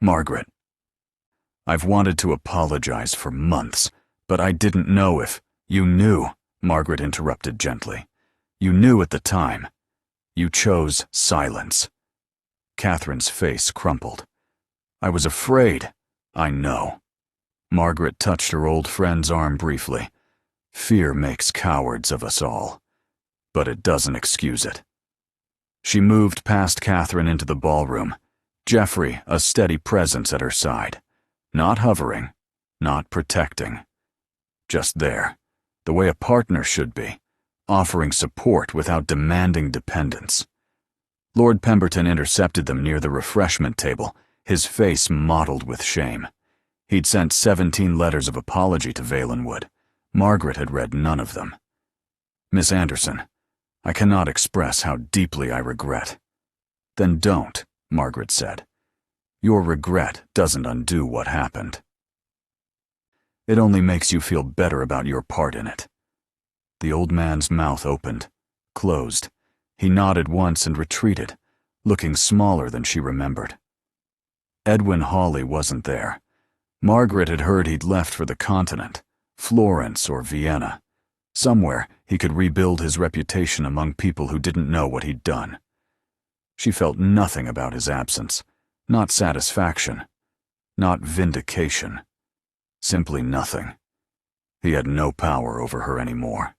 "Margaret, I've wanted to apologize for months, but I didn't know if—" "You knew," Margaret interrupted gently. "You knew at the time. You chose silence." Catherine's face crumpled. "I was afraid." "I know." Margaret touched her old friend's arm briefly. "Fear makes cowards of us all, but it doesn't excuse it." She moved past Catherine into the ballroom, Geoffrey a steady presence at her side, not hovering, not protecting. Just there, the way a partner should be, offering support without demanding dependence. Lord Pemberton intercepted them near the refreshment table, his face mottled with shame. He'd sent 17 letters of apology to Valenwood. Margaret had read none of them. "Miss Anderson, I cannot express how deeply I regret." "Then don't," Margaret said. "Your regret doesn't undo what happened. It only makes you feel better about your part in it." The old man's mouth opened, closed. He nodded once and retreated, looking smaller than she remembered. Edwin Hawley wasn't there. Margaret had heard he'd left for the continent, Florence or Vienna. Somewhere he could rebuild his reputation among people who didn't know what he'd done. She felt nothing about his absence, not satisfaction, not vindication, simply nothing. He had no power over her anymore.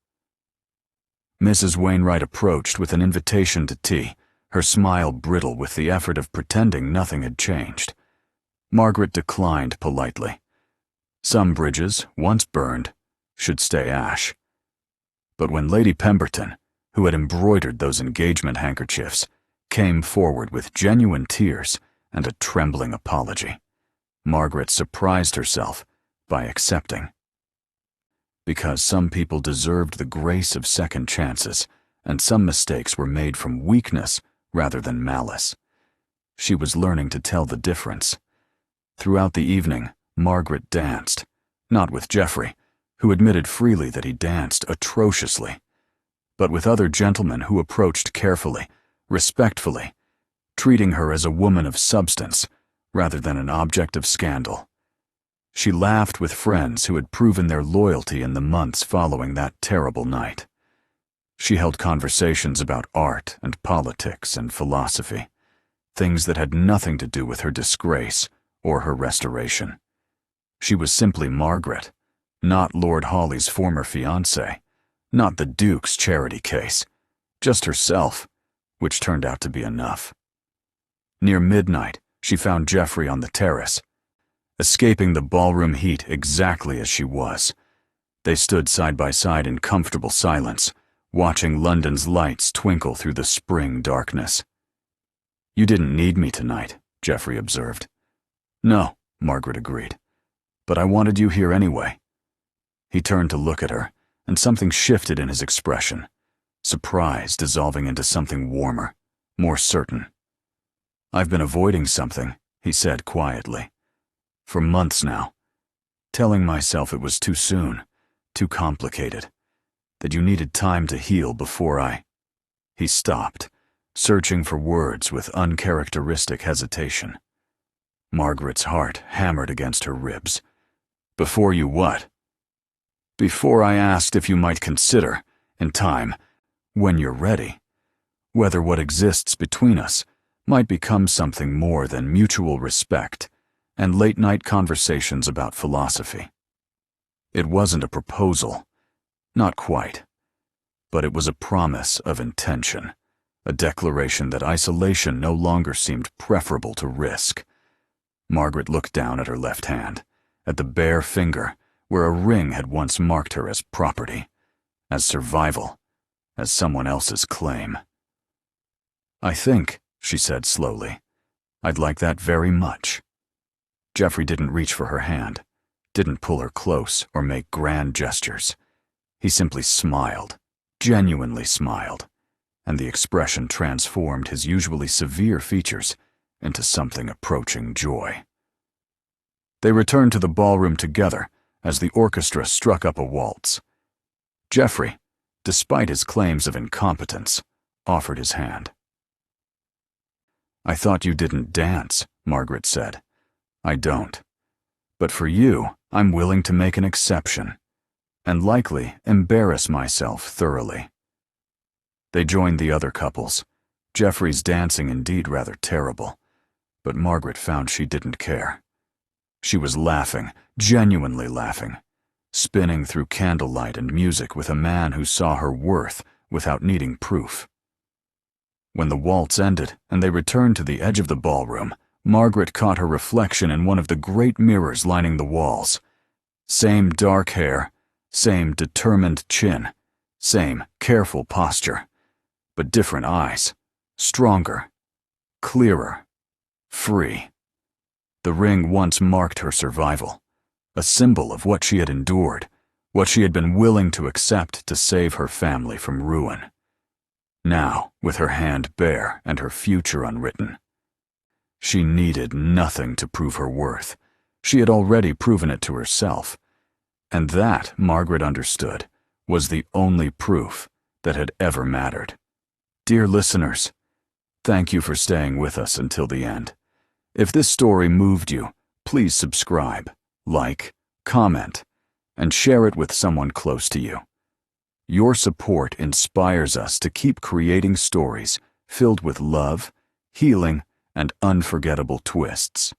Mrs. Wainwright approached with an invitation to tea, her smile brittle with the effort of pretending nothing had changed. Margaret declined politely. Some bridges, once burned, should stay ash. But when Lady Pemberton, who had embroidered those engagement handkerchiefs, came forward with genuine tears, and a trembling apology. Margaret surprised herself by accepting. Because some people deserved the grace of second chances, and some mistakes were made from weakness rather than malice. She was learning to tell the difference. Throughout the evening, Margaret danced, not with Geoffrey, who admitted freely that he danced atrociously, but with other gentlemen who approached carefully, respectfully, treating her as a woman of substance rather than an object of scandal. She laughed with friends who had proven their loyalty in the months following that terrible night. She held conversations about art and politics and philosophy, things that had nothing to do with her disgrace or her restoration. She was simply Margaret, not Lord Hawley's former fiancée, not the Duke's charity case, just herself, which turned out to be enough. Near midnight, she found Geoffrey on the terrace, escaping the ballroom heat exactly as she was. They stood side by side in comfortable silence, watching London's lights twinkle through the spring darkness. "You didn't need me tonight," Geoffrey observed. "No," Margaret agreed, "but I wanted you here anyway." He turned to look at her, and something shifted in his expression, surprise dissolving into something warmer, more certain. "I've been avoiding something," he said quietly, "for months now, telling myself it was too soon, too complicated, that you needed time to heal before I—" He stopped, searching for words with uncharacteristic hesitation. Margaret's heart hammered against her ribs. "Before you what?" "Before I asked if you might consider, in time, when you're ready, whether what exists between us might become something more than mutual respect and late-night conversations about philosophy." It wasn't a proposal, not quite, but it was a promise of intention, a declaration that isolation no longer seemed preferable to risk. Margaret looked down at her left hand, at the bare finger where a ring had once marked her as property, as survival, as someone else's claim. "I think," she said slowly, "I'd like that very much." Geoffrey didn't reach for her hand, didn't pull her close or make grand gestures. He simply smiled, genuinely smiled, and the expression transformed his usually severe features into something approaching joy. They returned to the ballroom together as the orchestra struck up a waltz. Geoffrey, despite his claims of incompetence, offered his hand. "I thought you didn't dance," Margaret said. "I don't. But for you, I'm willing to make an exception, and likely embarrass myself thoroughly." They joined the other couples, Geoffrey's dancing indeed rather terrible, but Margaret found she didn't care. She was laughing, genuinely laughing, spinning through candlelight and music with a man who saw her worth without needing proof. When the waltz ended and they returned to the edge of the ballroom, Margaret caught her reflection in one of the great mirrors lining the walls. Same dark hair, same determined chin, same careful posture, but different eyes, stronger, clearer, free. The ring once marked her survival, a symbol of what she had endured, what she had been willing to accept to save her family from ruin. Now, with her hand bare and her future unwritten, she needed nothing to prove her worth. She had already proven it to herself, and that, Margaret understood, was the only proof that had ever mattered. Dear listeners, thank you for staying with us until the end. If this story moved you, please subscribe, like, comment, and share it with someone close to you. Your support inspires us to keep creating stories filled with love, healing, and unforgettable twists.